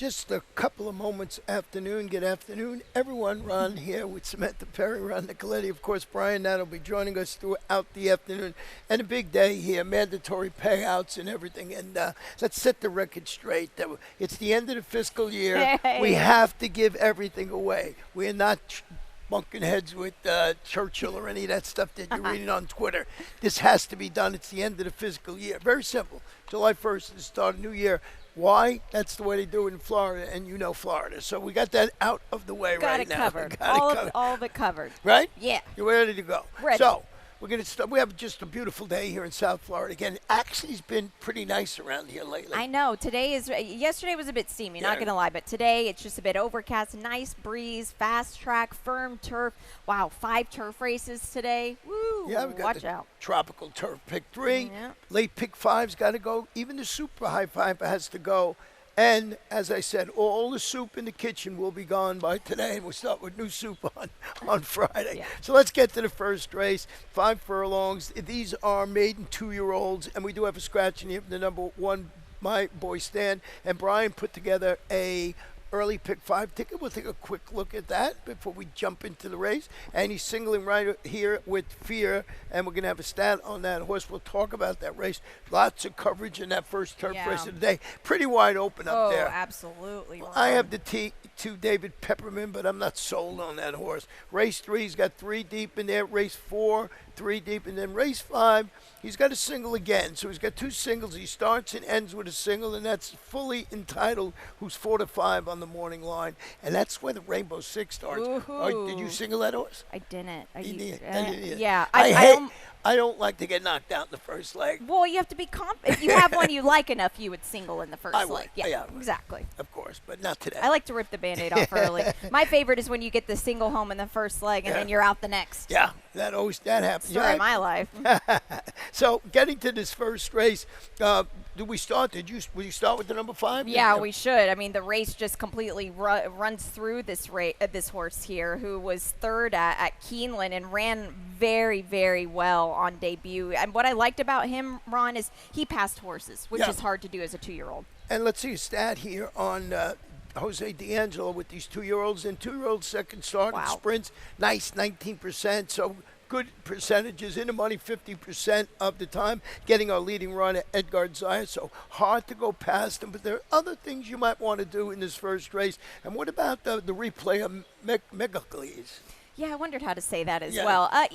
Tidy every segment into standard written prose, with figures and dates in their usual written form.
Just a couple of moments afternoon. Good afternoon, everyone. Ron here with Samantha Perry, Ron Nicoletti. Of course, Brian Natt will be joining us throughout the afternoon. And a big day here, mandatory payouts and everything. And let's set the record straight. That it's the end of the fiscal year. Hey. We have to give everything away. We are not bunking heads with Churchill or any of that stuff that you're reading on Twitter. This has to be done. It's the end of the fiscal year. Very simple. July 1st is the start of the new year. Why? That's the way they do it in Florida, and you know Florida. So we got that out of the way Got right it now. covered. Got it All covered. of it covered. Right? Yeah. You're ready to go. Ready. So we're going to start. We have just a beautiful day here in South Florida. Again, actually, it's been pretty nice around here lately. I know. Yesterday was a bit steamy, not going to lie, but today it's just a bit overcast, nice breeze, fast track, firm turf. Wow, 5 turf races today. Woo, Yeah, we got watch the out. tropical turf pick 3. Yeah. Late pick 5's got to go. Even the super high 5 has to go. And as I said, all the soup in the kitchen will be gone by today, and we'll start with new soup on Friday. Yeah. So let's get to the first race. 5 furlongs. These are maiden 2-year-olds, and we do have a scratch in here from the number 1, my boy Stan. And Brian put together a early pick 5 ticket. We'll take a quick look at that before we jump into the race. And he's singling right here with Fear, and we're going to have a stat on that horse. We'll talk about that race. Lots of coverage in that first turf race of the day. Pretty wide open up there. Oh, absolutely. I have the T2 David Pepperman, but I'm not sold on that horse. Race 3, he's got 3 deep in there. Race 4, 3 deep. And then race 5, he's got a single again. So he's got 2 singles. He starts and ends with a single, and that's fully entitled Who's 4 to 5 on the morning line. And that's where the Rainbow Six starts. Oh, did you single that horse? I didn't. You did. Yeah. I don't like to get knocked out in the first leg. Well, you have to be confident. If you have one you like enough, you would single in the first I would. leg. Yeah, exactly. Of course, but not today. I like to rip the Band-Aid off early. My favorite is when you get the single home in the first leg and then you're out the next. Yeah, that happens. Story of my life. So, getting to this first race, will you start with the number 5? Yeah, we should. I mean, the race just completely runs through this horse here, who was third at Keeneland and ran very, very well on debut. And what I liked about him, Ron, is he passed horses, which is hard to do as a 2-year-old. And let's see a stat here on Jose D'Angelo with these 2-year-olds. And 2-year-olds second start in sprints, nice 19%. So good percentages, in the money 50% of the time, getting our leading runner, Edgar Zaya. So hard to go past him. But there are other things you might want to do in this first race. And what about the replay of Megacles? Yeah, I wondered how to say that as well. I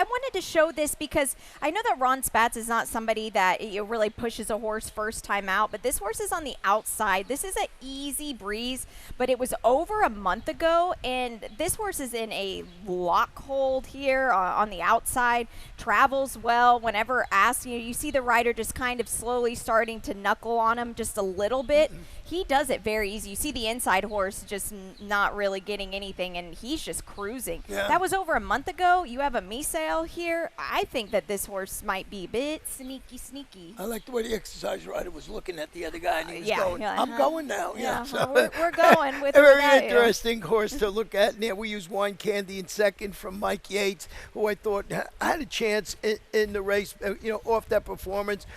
wanted to show this because I know that Ron Spatz is not somebody that really pushes a horse first time out, but this horse is on the outside. This is an easy breeze, but it was over a month ago, and this horse is in a lock hold here on the outside, travels well whenever asked. You see the rider just kind of slowly starting to knuckle on him just a little bit. He does it very easy. You see the inside horse just not really getting anything, and he's just cruising. Yeah. That was over a month ago. You have a Misael here. I think that this horse might be a bit sneaky. I like the way the exercise rider was looking at the other guy, and he was going, yeah, I'm going now. So we're going with a very that, interesting horse to look at. And there we use Wine Candy in second from Mike Yates, who I thought had a chance in the race, off that performance,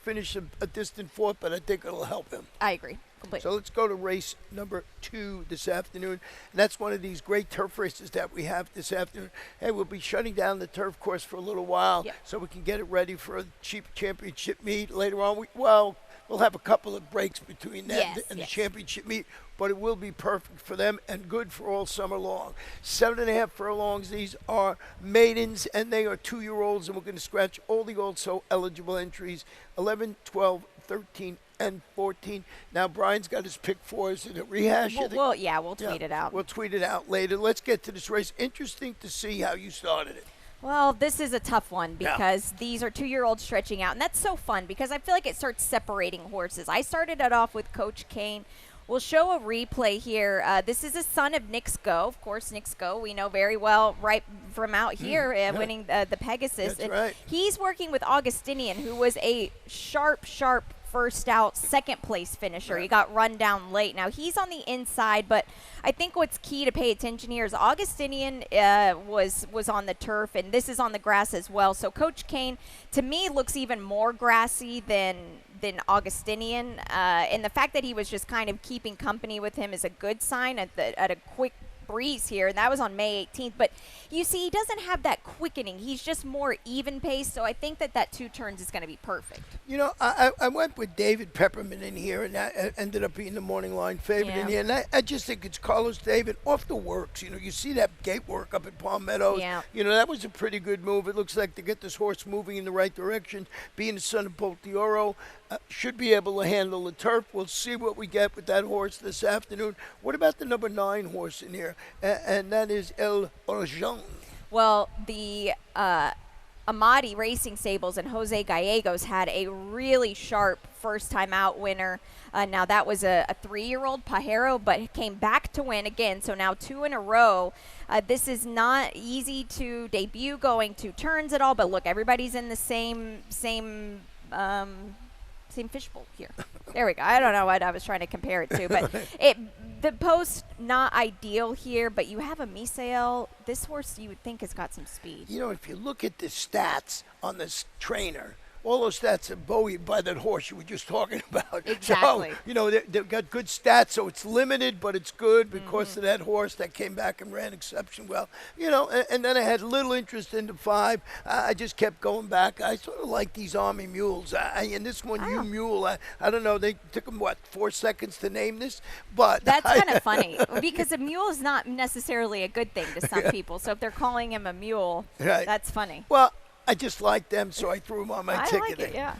finish a distant fourth, but I think it'll help him. I agree. Completely. So let's go to race number 2 this afternoon. And that's one of these great turf races that we have this afternoon. Hey, we'll be shutting down the turf course for a little while so we can get it ready for a cheap championship meet later on. We'll have a couple of breaks between that and the championship meet, but it will be perfect for them and good for all summer long. 7.5 furlongs. These are maidens, and they are 2-year-olds, and we're going to scratch all the also eligible entries, 11, 12, 13, and 14. Now, Brian's got his pick 4. Is it a rehash? We'll tweet it out. We'll tweet it out later. Let's get to this race. Interesting to see how you started it. Well, this is a tough one because these are 2-year-olds stretching out, and that's so fun because I feel like it starts separating horses. I started it off with Coach Kane. We'll show a replay here. This is a son of Nick Sko. Of course, Nick Sko we know very well right from out here winning the Pegasus. That's right. He's working with Augustinian, who was a sharp first out, second place finisher. Right. He got run down late. Now he's on the inside, but I think what's key to pay attention here is Augustinian was on the turf, and this is on the grass as well. So Coach Kane, to me, looks even more grassy than than Augustinian. And the fact that he was just kind of keeping company with him is a good sign at a quick breeze here, and that was on May 18th. But you see, he doesn't have that quickening. He's just more even pace, so I think that 2 turns is going to be perfect. You know, I went with David Pepperman in here, and that ended up being the morning line favorite in here. And I just think it's Carlos David off the works. You know, you see that gate work up at Palm Meadows. Yeah. You know, that was a pretty good move. It looks like to get this horse moving in the right direction, being the son of Boltioro, should be able to handle the turf. We'll see what we get with that horse this afternoon. What about the number 9 horse in here? And that is El Orjon. Well, the Amati Racing Stables and Jose Gallegos had a really sharp first-time out winner. Now, that was a 3-year-old Pajero, but came back to win again, so now 2 in a row. This is not easy to debut going 2 turns at all, but look, everybody's in the same fishbowl here. There we go. I don't know what I was trying to compare it to, but the post not ideal here, but you have a Misael. This horse you would think has got some speed. You know, if you look at the stats on this trainer, all those stats are buoyed by that horse you were just talking about. Exactly. So, you know, they've got good stats, so it's limited, but it's good because of that horse that came back and ran exception well. You know, and then I had little interest in the 5. I just kept going back. I sort of like these Army Mules. And this one, You Mule, I don't know, they took them, 4 seconds to name this? But that's kind of funny because a mule is not necessarily a good thing to some people. So if they're calling him a mule, that's funny. Well, I just like them, so I threw them on my ticketing. Like it, yeah.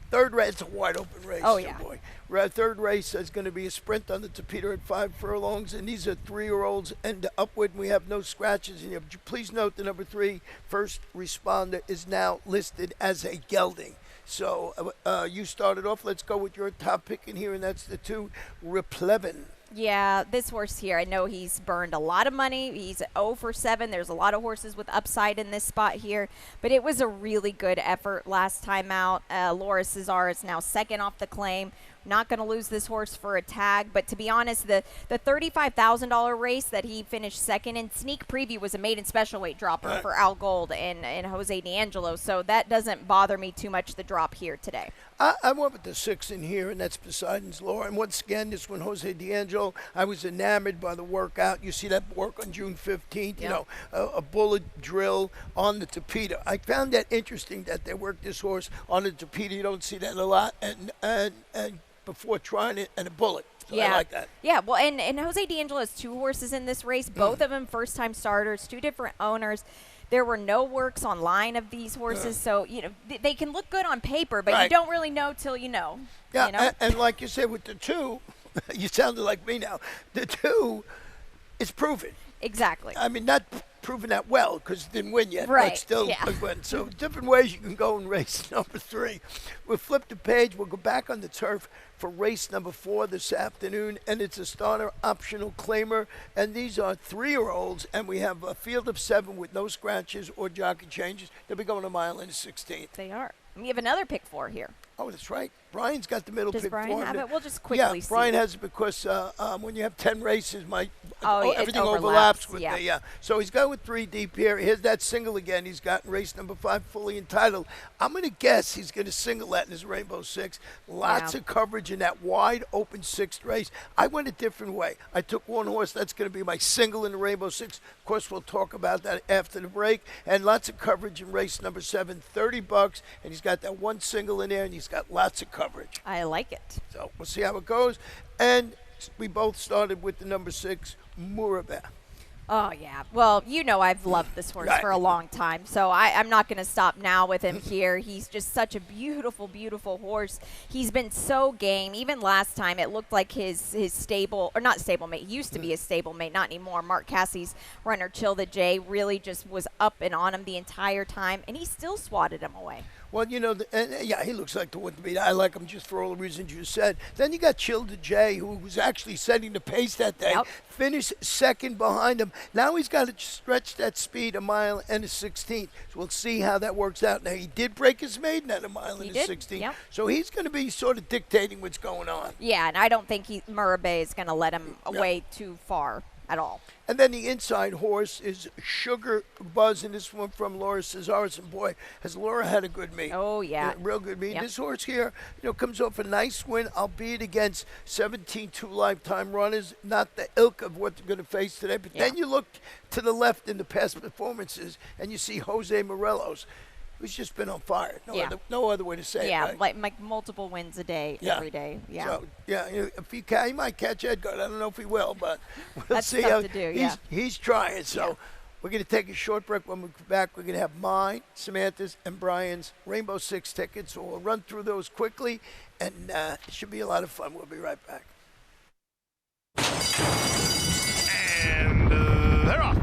Third race, it's a wide open race. Oh, yeah. Boy. Third race is going to be a sprint on the Tapeta at 5 furlongs, and these are 3-year-olds and upward, and we have no scratches in here. But please note the number 3 first responder is now listed as a gelding. So you started off. Let's go with your top pick in here, and that's the 2, Riplevin. Yeah, this horse here, I know he's burned a lot of money. He's 0 for 7. There's a lot of horses with upside in this spot here, but it was a really good effort last time out. Laura Cesar is now second off the claim. Not going to lose this horse for a tag, but to be honest, the $35,000 race that he finished second in, sneak preview was a maiden special weight dropper for Al Gold and Jose D'Angelo, so that doesn't bother me too much, the drop here today. I went with the 6 in here, and that's Poseidon's Law. And once again, this one, Jose D'Angelo, I was enamored by the workout. You see that work on June 15th, you know, a bullet drill on the Tapeta. I found that interesting that they worked this horse on the Tapeta. You don't see that a lot. And before trying it, and a bullet. So I like that. Yeah, well, and Jose D'Angelo has 2 horses in this race, both of them first-time starters, 2 different owners. There were no works online of these horses, so, you know, they can look good on paper, but you don't really know till you know. Yeah, you know? And like you said with the 2, you sounded like me now, the 2 is proven. Exactly. I mean, not proven that well because it didn't win yet, right. but still win. So different ways you can go in race number 3. We'll flip the page. We'll go back on the turf for race number 4 this afternoon, and it's a starter optional claimer, and these are 3-year-olds, and we have a field of 7 with no scratches or jockey changes. They'll be going a mile in the 16th. They are. We have another pick 4 here. Oh, that's right. Brian's got the middle Does pick. Brian have it? We'll just quickly see. Brian has it because when you have 10 races, everything overlaps overlaps with the So he's going with 3 deep here. Here's that single again. He's got in race number 5, fully entitled. I'm going to guess he's going to single that in his Rainbow 6. Lots of coverage in that wide open 6th race. I went a different way. I took one horse. That's going to be my single in the Rainbow 6. Of course, we'll talk about that after the break. And lots of coverage in race number 7, $30. And he's got that one single in there, and he's got lots of coverage. I like it. So we'll see how it goes. And we both started with the number 6, Murabe. Oh, yeah. Well, you know I've loved this horse for a long time, so I'm not going to stop now with him here. He's just such a beautiful, beautiful horse. He's been so game. Even last time, it looked like his stable, or not stablemate, used to be his stablemate, not anymore. Mark Cassie's runner, Chill the J, really just was up and on him the entire time, and he still swatted him away. Well, you know, he looks like the one to beat. I like him just for all the reasons you said. Then you got Childa J, who was actually setting the pace that day. Finished second behind him. Now he's got to stretch that speed a mile and a 16th. So we'll see how that works out. Now, he did break his maiden at a mile and a 16th. So he's going to be sort of dictating what's going on. Yeah, and I don't think Murabe is going to let him away too far. at all. And then the inside horse is Sugar Buzz, and this one from Laura Cesaris. And boy, has Laura had a good meet. Oh, yeah. Real good meet. Yep. This horse here, comes off a nice win, albeit against 17 two-lifetime runners. Not the ilk of what they're going to face today. But then you look to the left in the past performances, and you see Jose Morelos, who's just been on fire. No other way to say it. Yeah, right? like multiple wins a day, every day. Yeah. So, if he might catch Edgar. I don't know if he will, but we'll That's see. tough to do, He's trying. So we're going to take a short break. When we come back, we're going to have mine, Samantha's, and Brian's Rainbow Six tickets. So we'll run through those quickly, and it should be a lot of fun. We'll be right back. And they're off.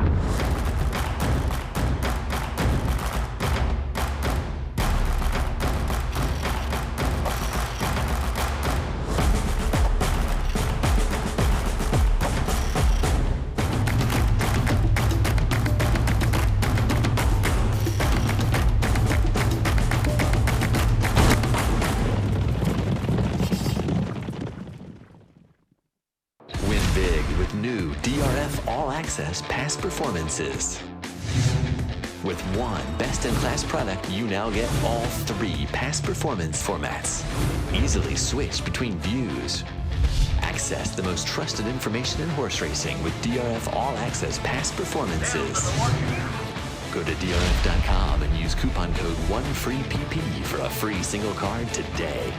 Win big with new DRF All Access Past Performances. With one best-in-class product, you now get all 3 past performance formats. Easily switch between views. Access the most trusted information in horse racing with DRF All Access Past Performances. Go to DRF.com and use coupon code 1FREEPP for a free single card today.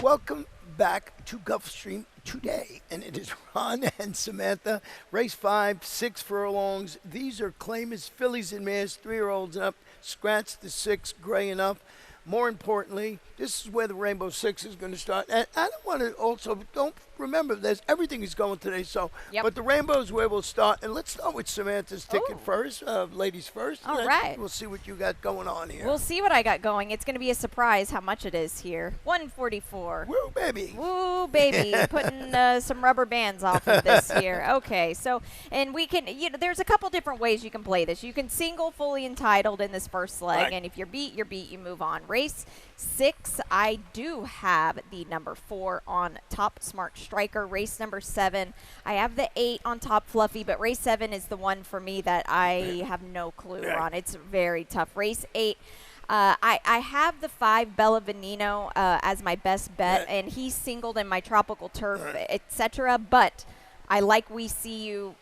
Welcome back to Gulfstream today, and it is Ron and Samantha. Race 5, 6 furlongs. These are claimers, fillies and mares, 3-year-olds and up. Scratch the 6, gray and up. More importantly, this is where the Rainbow Six is going to start. And I don't want to also, don't remember, everything is going today. So, but the Rainbow is where we'll start. And let's start with Samantha's ticket first, ladies first. All right. We'll see what you got going on here. We'll see what I got going. It's going to be a surprise how much it is here. 144. Woo, baby. Woo, baby. Putting some rubber bands off of this here. Okay, so, and we can, there's a couple different ways you can play this. You can single fully entitled in this first leg, Right. and if you're beat, you move on. Race 6, I do have the number 4 on Top Smart Striker. Race number 7, I have the 8 on Top Fluffy, but race 7 is the one for me that I have no clue on. It's very tough. Race 8, I have the 5 Bella Veneno as my best bet, and he's singled in my Tropical Turf, etc. But I like We See You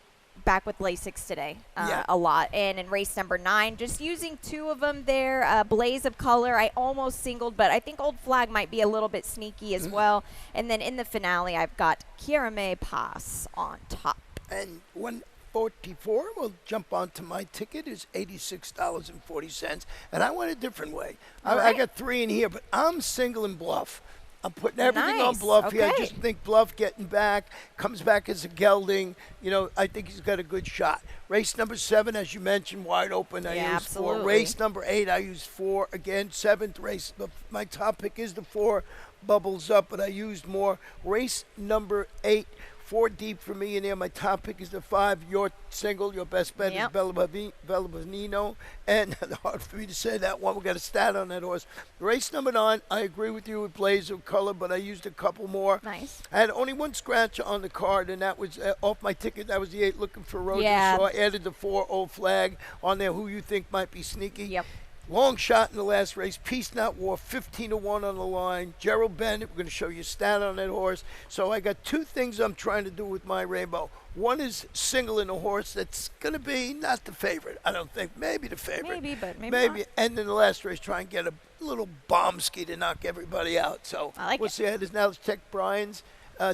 back with Lasix today a lot. And in race number 9, just using 2 of them there, Blaze of Color, I almost singled, but I think Old Flag might be a little bit sneaky as well. And then in the finale, I've got Kiarame Pass on top. And 144, we'll jump onto my ticket, is $86.40. And I went a different way. I got 3 in here, but I'm singling Bluff. I'm putting everything on Bluff here. I just think Bluff getting back, comes back as a gelding. I think he's got a good shot. Race number 7, as you mentioned, wide open. I used 4. Race number 8, I used 4. Again, 7th race. My top pick is the 4, Bubbles Up, but I used more. Race number 8. 4 deep for me in there. My top pick is the 5. Your single, your best bet is Bella Bonino. And hard for me to say that one. We got a stat on that horse. Race number 9, I agree with you with Blaze of Color, but I used a couple more. Nice. I had only 1 scratch on the card, and that was off my ticket. That was the 8, Looking for Roses. So I added the 4, Old Flag, on there, who you think might be sneaky. Yep. Long shot in the last race. Peace Not War, 15-1 on the line. Gerald Bennett, we're going to show you a stat on that horse. So I got 2 things I'm trying to do with my Rainbow. One is singling a horse that's going to be not the favorite, I don't think. Maybe the favorite. Maybe, but maybe not. And in the last race, try and get a little bombski to knock everybody out. So we'll see how it is. Now let's check Brian's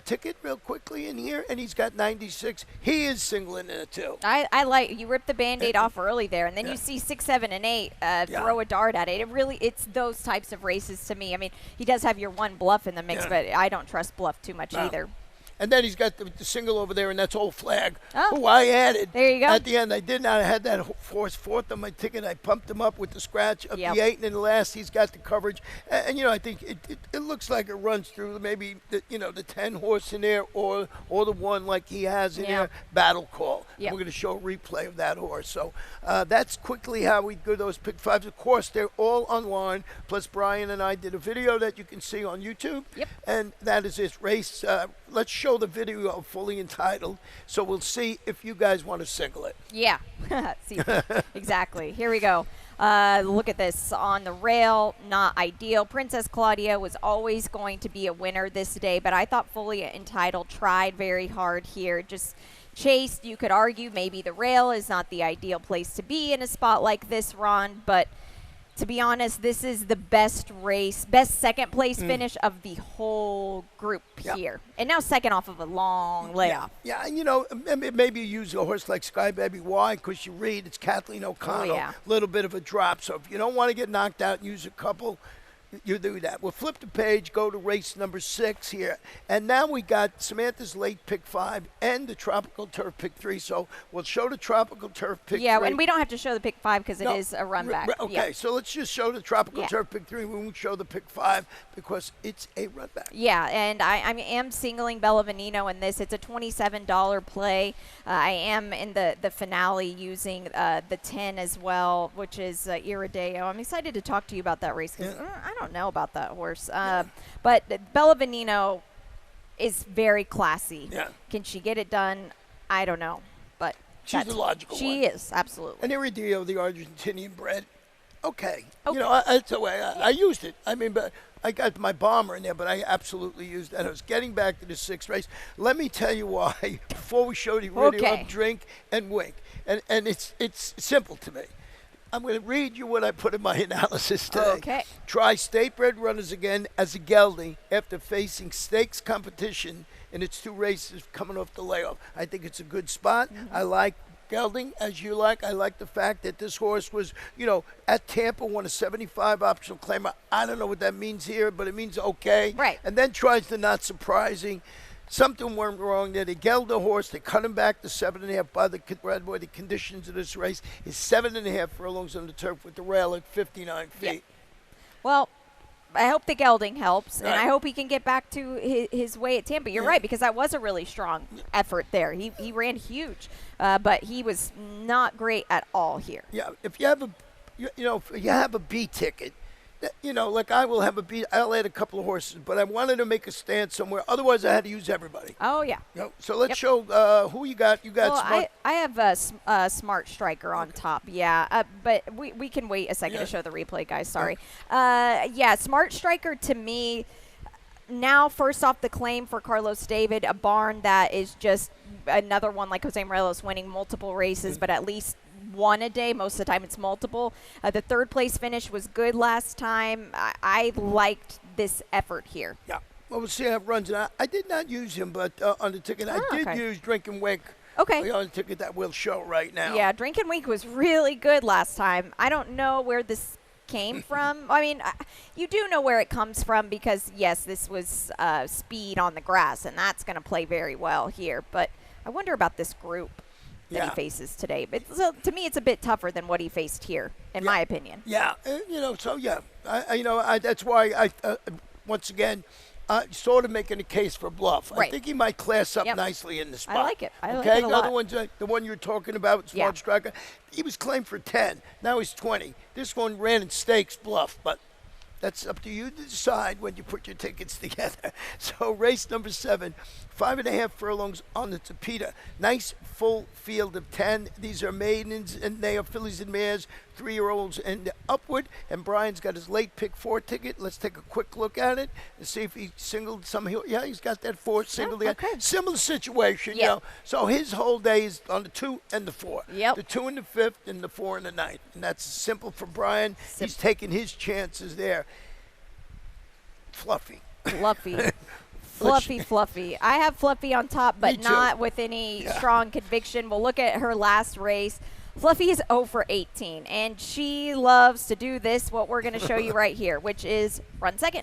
ticket real quickly in here, and he's got 96. He is singling in it too. I like you ripped the Band-Aid off early there, and then you see 6, 7, and 8 throw a dart at it. It's those types of races to me. I mean, he does have your 1 Bluff in the mix, but I don't trust Bluff too much either. And then he's got the single over there, and that's Old Flag, who I added. There you go. At the end, I did not. I had that horse 4th on my ticket. I pumped him up with the scratch of the 8, and in the last, he's got the coverage. And I think it looks like it runs through maybe the 10 horse in there or the 1 like he has in there. Battle Call. Yep. We're going to show a replay of that horse. So that's quickly how we do those pick fives. Of course, they're all online. Plus, Brian and I did a video that you can see on YouTube. Yep. And that is this race. Let's show the video fully entitled, so we'll see if you guys want to single it. Yeah. See, exactly. Here we go. Look at this on the rail. Not ideal. Princess Claudia was always going to be a winner this day, but I thought fully entitled tried very hard here. Just chased. You could argue maybe the rail is not the ideal place to be in a spot like this, Ron, but to be honest, this is the best second place finish of the whole group here. And now second off of a long layoff. Yeah, and you know, maybe you use a horse like Sky Baby. Why? Because you read it's Kathleen O'Connell. A little bit of a drop. So if you don't want to get knocked out and use a couple, you do that. We'll flip the page, go to race number 6 here. And now we got Samantha's late pick 5 and the Tropical Turf pick 3. So we'll show the Tropical Turf pick 3. Yeah, and we don't have to show the pick 5 because it is a run back. Okay, so let's just show the Tropical Turf pick 3. We won't show the pick 5 because it's a run back. Yeah, and I am singling Bella Veneno in this. It's a $27 play. I am in the finale using the 10 as well, which is Irideo. I'm excited to talk to you about that race because I don't know about that horse. But Bella Veneno is very classy. Yeah. Can she get it done? I don't know. But she's a logical one. She is, absolutely. And Irideo, the Argentinian bred, okay. You know, that's the way I used it. I mean, but I got my bomber in there, but I absolutely used that. I was getting back to the 6th race. Let me tell you why before we show the video of Drink and Wink. And it's simple to me. I'm going to read you what I put in my analysis today. Okay. Try state-bred runners again as a gelding after facing stakes competition in its 2 races coming off the layoff. I think it's a good spot. I like gelding, as you like. I like the fact that this horse was, you know, at Tampa, won a 75 optional claimer. I don't know what that means here, but it means okay. Right. And then tries the not surprising. Something went wrong there. They gelded the horse. They cut him back to 7.5 by the conditions of this race is 7.5 furlongs on the turf with the rail at 59 feet. Yeah. Well, I hope the gelding helps, and I hope he can get back to his way at Tampa. You're right, because that was a really strong effort there. He ran huge, but he was not great at all here. Yeah, if you have a B ticket, you know, like I will have a B. I'll add a couple of horses, but I wanted to make a stand somewhere. Otherwise, I had to use everybody. Oh yeah. You know, so let's show who you got. You got. Well, Smart. I have a Smart Striker on top. Yeah, but we can wait a second to show the replay, guys. Sorry. Smart Striker to me. Now, first off, the claim for Carlos David, a barn that is just another one like Jose Morelos winning multiple races, but at least one a day. Most of the time it's multiple. The 3rd place finish was good last time. I liked this effort here. Yeah. Well, we'll see how it runs. And I did not use him, but on the ticket, I did use Drink and Wink. Okay. On the ticket that we'll show right now. Yeah, Drink and Wink was really good last time. I don't know where this came from. I mean, you do know where it comes from because, yes, this was speed on the grass, and that's going to play very well here. But I wonder about this group that he faces today. But so to me, it's a bit tougher than what he faced here, in my opinion. Yeah, that's why I once again sort of making a case for Bluff. Right. I think he might class up nicely in the spot. I like it. I like it a lot. The other one's the one you're talking about, Smart Striker. He was claimed for 10. Now he's 20. This one ran in stakes, Bluff, but that's up to you to decide when you put your tickets together. So race number 7, 5.5 furlongs on the Tapeta. Nice full field of 10. These are maidens, and they are fillies and mares, 3-year-olds and upward. And Brian's got his late pick 4 ticket. Let's take a quick look at it and see if he singled some. Yeah, he's got that 4 singled. Okay. Similar situation, you know. So his whole day is on the 2 and the 4. Yep. The 2 and the 5th and the 4 and the 9th. And that's simple for Brian. He's taking his chances there. Fluffy. Fluffy. I have Fluffy on top, but not with any strong conviction. We'll look at her last race. Fluffy is 0 for 18, and she loves to do this, what we're going to show you right here, which is run second.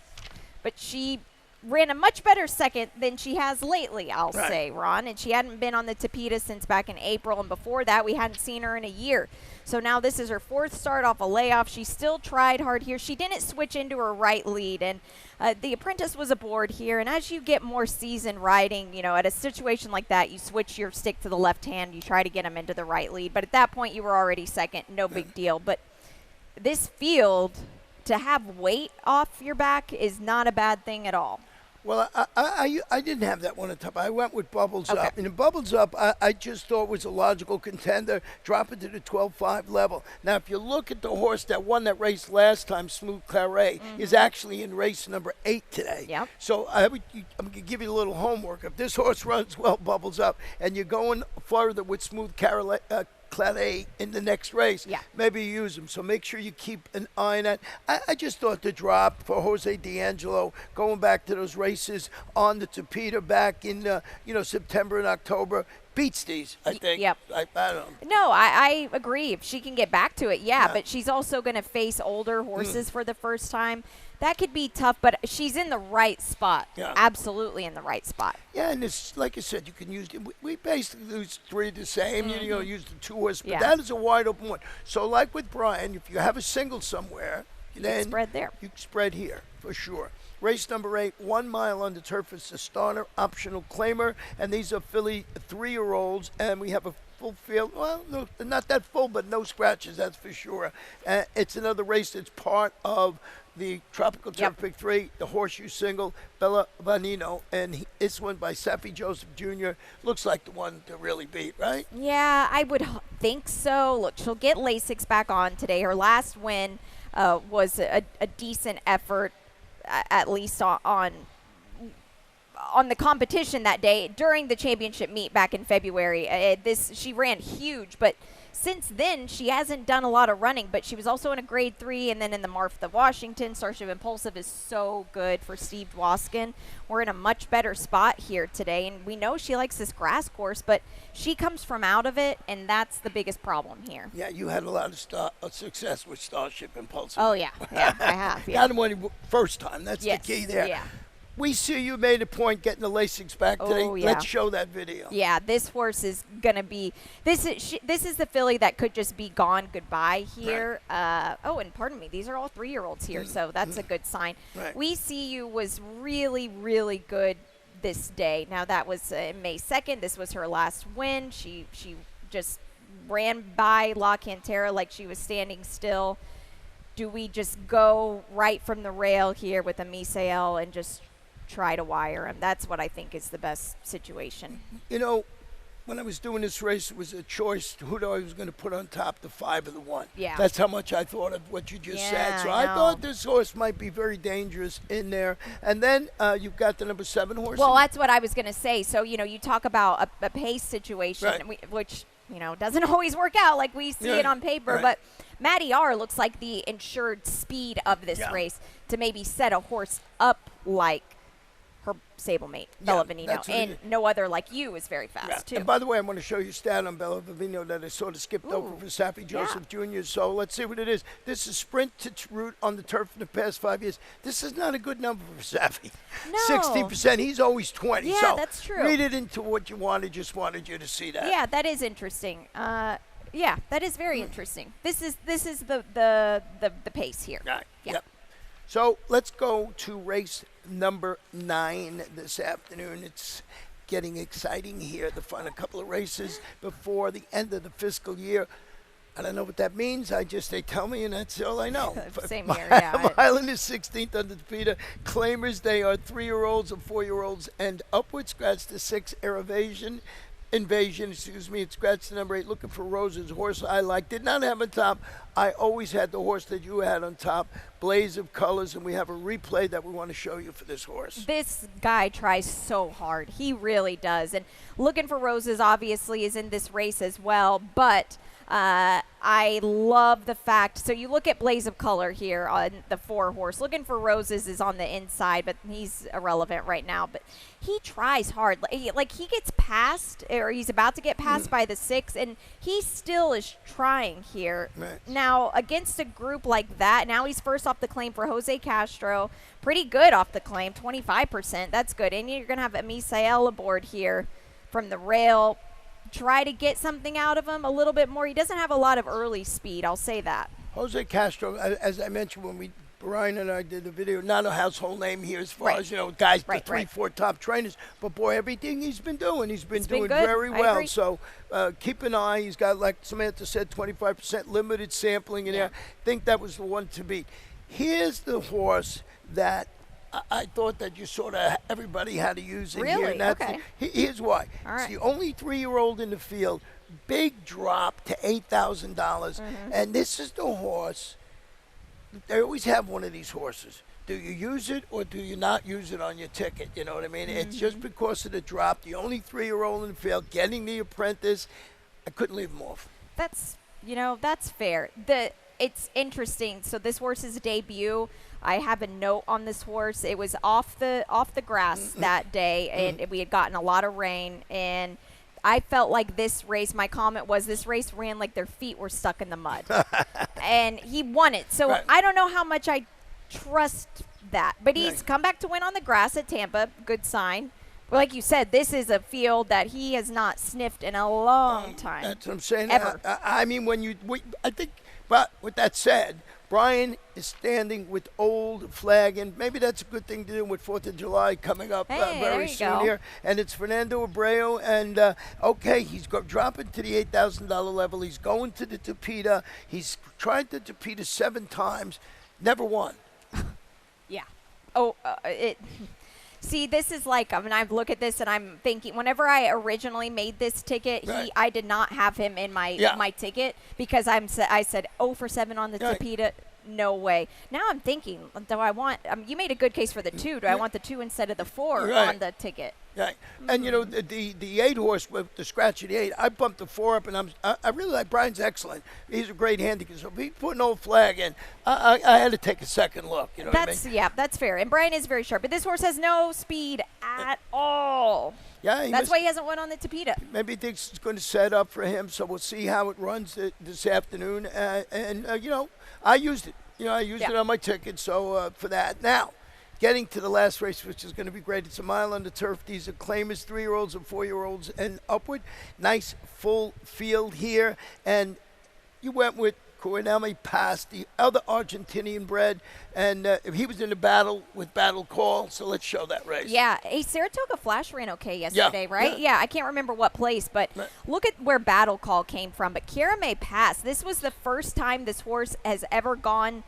But she ran a much better second than she has lately, I'll Right. say, Ron. And she hadn't been on the Tapeta since back in April, and before that, we hadn't seen her in a year. So now this is her fourth start off a layoff. She still tried hard here. She didn't switch into her right lead, and the Apprentice was aboard here. And as you get more seasoned riding, at a situation like that, you switch your stick to the left hand. You try to get them into the right lead. But at that point, you were already second. No big deal. But this field, to have weight off your back is not a bad thing at all. Well, I didn't have that one on top. I went with Bubbles Okay. Up. And in Bubbles Up, I just thought was a logical contender, drop it to the 12.5 level. Now, if you look at the horse that won that race last time, Smooth Claret, is actually in race number 8 today. Yep. So I'm going to give you a little homework. If this horse runs well, Bubbles Up, and you're going further with Smooth Claret in the next race, maybe you use them. So make sure you keep an eye on that. I just thought the drop for Jose D'Angelo, going back to those races on the Tapeta back in September and October, beats these, I think. Yep. I don't know. No, I agree. If she can get back to it, but she's also going to face older horses for the first time. That could be tough, but she's in the right spot. Yeah. Absolutely in the right spot. Yeah, and it's like I said, you can use we basically use 3 the same. Use the 2 horse, but that is a wide open one. So like with Brian, if you have a single somewhere, then spread there. You can spread here for sure. Race number 8, 1 mile on the turf. It's the starter optional claimer, and these are filly 3-year-olds, and we have a full field. Well, no, not that full, but no scratches, that's for sure. It's another race that's part of the Tropical Turf Pick 3, the Horseshoe Single, Bella Vanino, and it's won by Safi Joseph Jr. Looks like the one to really beat, right? Yeah, I would think so. Look, she'll get Lasix back on today. Her last win was a decent effort, at least on the competition that day during the championship meet back in February. She ran huge, but since then she hasn't done a lot of running. But she was also in a grade 3, and then in the Martha Washington. Starship Impulsive is so good for Steve Dwoskin. We're in a much better spot here today, and we know she likes this grass course, but she comes from out of it, and that's the biggest problem here. Yeah, you had a lot of success with Starship Impulsive. Oh yeah, I have. Got him when first time. That's the key there. Yeah. We see you made a point getting the Lasix back today. Oh, yeah. Let's show that video. Yeah, this horse is going to be – this is the filly that could just be gone goodbye here. Right. And pardon me, these are all 3-year-olds here, so that's a good sign. Right. We See You was really, really good this day. Now, that was May 2nd. This was her last win. She just ran by La Cantera like she was standing still. Do we just go right from the rail here with a Misael and just – try to wire him? That's what I think is the best situation. When I was doing this race, it was a choice who I was going to put on top, the 5 or the 1. Yeah. That's how much I thought of what you just said. So I thought this horse might be very dangerous in there. And then you've got the number 7 horse. Well, that's what I was going to say. So, you talk about a pace situation, which, doesn't always work out like we see it on paper. Right. But Maddie R looks like the insured speed of this race to maybe set a horse up like her stablemate, Bella Vanino, and no other like you is very fast, too. And by the way, I want to show you a stat on Bella Vanino that I sort of skipped over for Safi Joseph Jr., so let's see what it is. This is sprint to route on the turf in the past 5 years. This is not a good number for Safi. No. 60%. He's always 20. Yeah, so that's true. Read it into what you wanted. Just wanted you to see that. Yeah, that is interesting. Yeah, that is very interesting. This is the pace here. Right. Yeah. Yep. So let's go to race number 9 this afternoon. It's getting exciting here at the front. A couple of races before the end of the fiscal year. I don't know what that means. They tell me, and that's all I know. Same here, yeah. Island is 16th under the Tapeta. Claimers, they are 3-year-olds and 4-year-olds and upward. Scratch the 6 Air Invasion, It's scratch the number 8, looking for Rose's horse I like. Did not have on top. I always had the horse that you had on top, Blaze of Colors, and we have a replay that we want to show you for this horse. This guy tries so hard. He really does. And looking for Roses obviously is in this race as well, but I love the fact. So you look at Blaze of Color here on the 4-horse. Looking for Roses is on the inside, but he's irrelevant right now. But he tries hard. Like he gets passed, or he's about to get passed by the 6, and he still is trying here. Right. Now, against a group like that, now he's first off the claim for Jose Castro. Pretty good off the claim, 25%. That's good. And you're going to have Misael aboard here from the rail. Try to get something out of him a little bit more. He doesn't have a lot of early speed, I'll say that. Jose Castro, as I mentioned when Brian and I did the video, not a household name here as far as, guys, the 3-4 top trainers. But, boy, everything he's been doing, he's been doing very well. So keep an eye. He's got, like Samantha said, 25% limited sampling in there. I think that was the one to beat. Here's the horse that I thought that you sort of everybody had to use in here. And that's here's why. It's the only 3-year-old in the field. Big drop to $8,000. And this is the horse. They always have one of these horses. Do you use it or do you not use it on your ticket? You know what I mean? It's just because of the drop. The only 3-year-old in the field getting the apprentice. I couldn't leave him off. That's fair. It's interesting. So this horse's debut, I have a note on this horse. It was off the grass that day, and we had gotten a lot of rain. And I felt like this race, my comment was, this race ran like their feet were stuck in the mud. And he won it. So I don't know how much I trust that. But he's come back to win on the grass at Tampa. Good sign. But like you said, this is a field that he has not sniffed in a long time. That's what I'm saying. Ever. I mean, I think, but with that said, Brian is standing with old flag, and maybe that's a good thing to do with 4th of July coming up very soon here. And it's Fernando Abreu, and he's dropping to the $8,000 level. He's going to the Tapeta. He's tried the Tapeta 7 times, never won. Yeah. See, this is like, I look at this and I'm thinking, whenever I originally made this ticket, I did not have him in my ticket because I said 0 for 7 on the Tapeta. No way. Now I'm thinking, do I want, you made a good case for the 2. Do I want the 2 instead of the 4 on the ticket? Right. And, the 8-horse with the scratch of the 8, I bumped the 4 up, and I really like Brian's excellent. He's a great handicap. So if he put an old flag in, I had to take a second look. You know what I mean? Yeah, that's fair. And Brian is very sharp. But this horse has no speed at all. Yeah, that's why he hasn't won on the Tapeta. Maybe he thinks it's going to set up for him, so we'll see how it runs this afternoon. I used it. I used it on my ticket, so for that. Now, getting to the last race, which is going to be great. It's a mile on the turf. These are claimers, 3-year-olds and 4-year-olds and upward. Nice full field here. And you went with Coronel Pass, the other Argentinian bred, and he was in a battle with Battle Call, so let's show that race. Yeah, a Saratoga Flash ran okay yesterday, right? Yeah, I can't remember what place, but look at where Battle Call came from. But Coronel Pass, this was the first time this horse has ever gone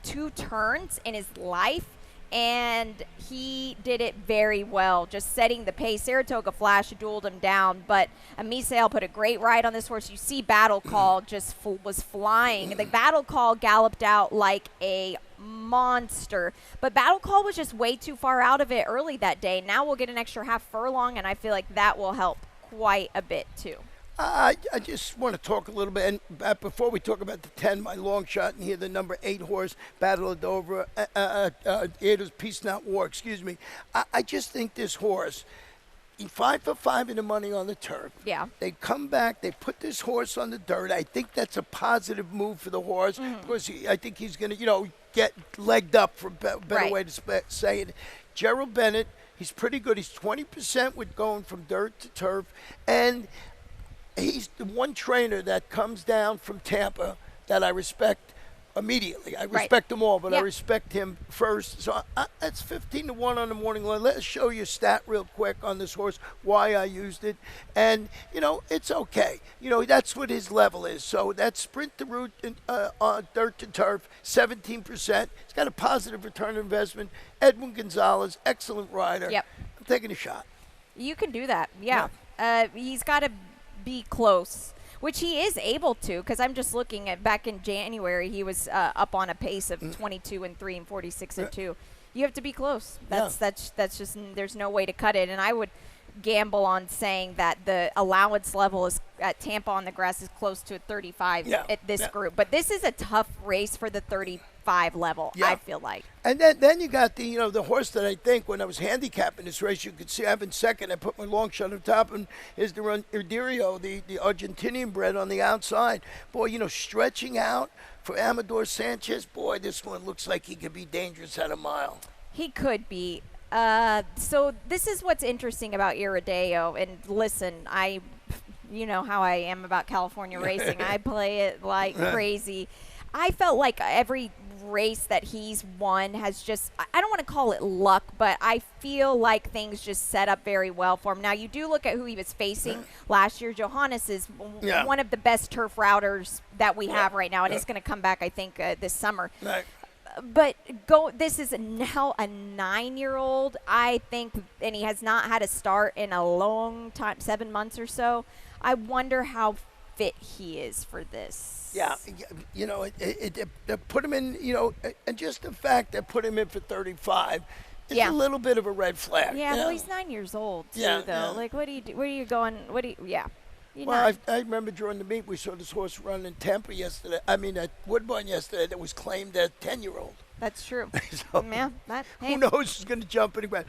2 turns in his life, and he did it very well, just setting the pace. Saratoga Flash dueled him down, but Misael put a great ride on this horse. You see Battle Call just was flying. The Battle Call galloped out like a monster, but Battle Call was just way too far out of it early that day. Now we'll get an extra half furlong, and I feel like that will help quite a bit too. I just want to talk a little bit, and before we talk about the 10, my long shot, and here the number 8 horse, Battle of Dover, it was Peace Not War, excuse me. I just think this horse, 5 for 5 in the money on the turf. Yeah. They come back, they put this horse on the dirt. I think that's a positive move for the horse because I think he's going to, get legged up, for a better way to say it. Gerald Bennett, he's pretty good. He's 20% with going from dirt to turf, and he's the one trainer that comes down from Tampa that I respect immediately. I respect them all, but I respect him first. So that's 15-1 on the morning line. Let's show you a stat real quick on this horse, why I used it. And, it's okay. That's what his level is. So that's sprint to route, dirt to turf, 17%. He's got a positive return on investment. Edwin Gonzalez, excellent rider. Yep. I'm taking a shot. You can do that, he's got to be close, which he is able to, because I'm just looking at back in January, he was up on a pace of 22-3 and 46-2. You have to be close. That's just, there's no way to cut it. And I would gamble on saying that the allowance level is at Tampa on the grass is close to a 35 Yeah, at this yeah. group. But this is a tough race for the 35 level, Yeah. I feel like. And then you got the horse that I think when I was handicapping this race, you could see I've been second. I put my long shot on top, and is the Irdirio, the Argentinian bred on the outside. Boy, stretching out for Amador Sanchez. Boy, this one looks like he could be dangerous at a mile. He could be. So this is what's interesting about Irideo. And listen, you know how I am about California racing. I play it like crazy. I felt like every race that he's won has just, I don't want to call it luck, but I feel like things just set up very well for him. Now, you do look at who he was facing last year. Johannes is one of the best turf routers that we have right now, and he's going to come back, I think, this summer. Right. But this is now a 9-year-old, I think, and he has not had a start in a long time, 7 months or so. I wonder how fit he is for this. Yeah, they put him in, and just the fact that put him in for 35 is a little bit of a red flag. Yeah, well, he's 9 years old, too, though. Yeah. Like, what do you do? Where are you going? Well, I remember during the meet we saw this horse run in Tampa yesterday. I mean, at Woodbine yesterday that was claimed as 10-year-old. That's true. So, Yeah, who knows who's going to jump in the ground?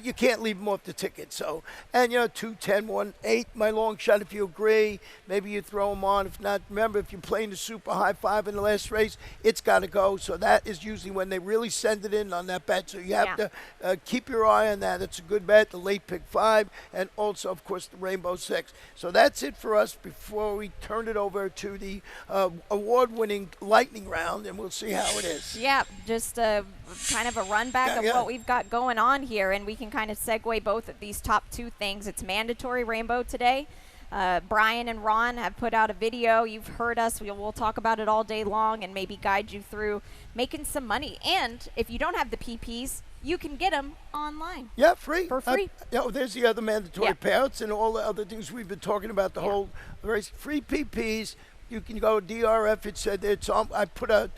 You can't leave him off the ticket. So, and 2, 10, 1, 8, my long shot. If you agree, maybe you throw him on. If not, remember if you're playing the super high 5 in the last race, it's got to go. So that is usually when they really send it in on that bet. So you have to keep your eye on that. It's a good bet. The late pick 5, and also of course the Rainbow 6. So that's it for us before we turn it over to the award-winning lightning round, and we'll see how it is. Yeah, just kind of a run back of what we've got going on here, and we can kind of segue both of these top two things. It's mandatory Rainbow today. Brian and Ron have put out a video. You've heard us. We'll talk about it all day long and maybe guide you through making some money. And if you don't have the PPs, you can get them online. Yeah, free. For free. There's the other mandatory payouts and all the other things we've been talking about, the whole race. Free PPs. You can go DRF. It said it's on. I put a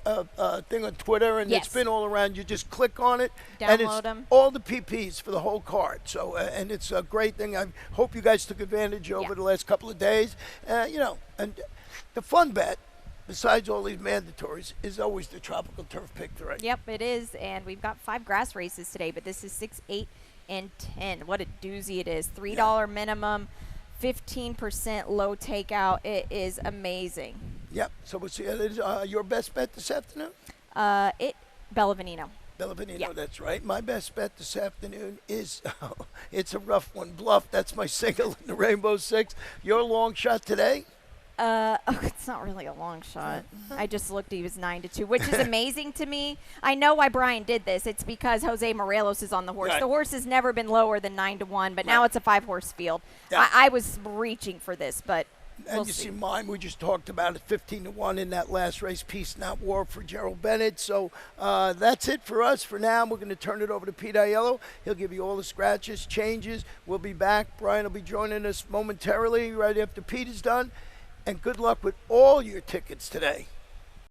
thing on Twitter, and it's been all around. You just click on it, and it's all the PPs for the whole card. So, and it's a great thing. I hope you guys took advantage over the last couple of days. And the fun bet, besides all these mandatories, is always the tropical turf pick 3. Yep, it is. And we've got 5 grass races today, but this is 6, 8, and 10. What a doozy it is. $3 minimum. 15% low takeout. It is amazing. Yep. So we'll see. Your best bet this afternoon? Bellavenino. Bellavenino, that's right. My best bet this afternoon is, it's a rough one. Bluff. That's my single in the Rainbow 6. Your long shot today? It's not really a long shot. I just looked. He was 9-2, which is amazing to me. I know why Brian did this. It's because Jose Morelos is on the horse. Right. The horse has never been lower than 9-1, but now it's a 5-horse field. Yeah. I was reaching for this, but And we'll you see. see mine, we just talked about it, 15-1 in that last race, Peace Not War for Gerald Bennett. So that's it for us for now. We're going to turn it over to Pete Aiello. He'll give you all the scratches, changes. We'll be back. Brian will be joining us momentarily right after Pete is done. And good luck with all your tickets today.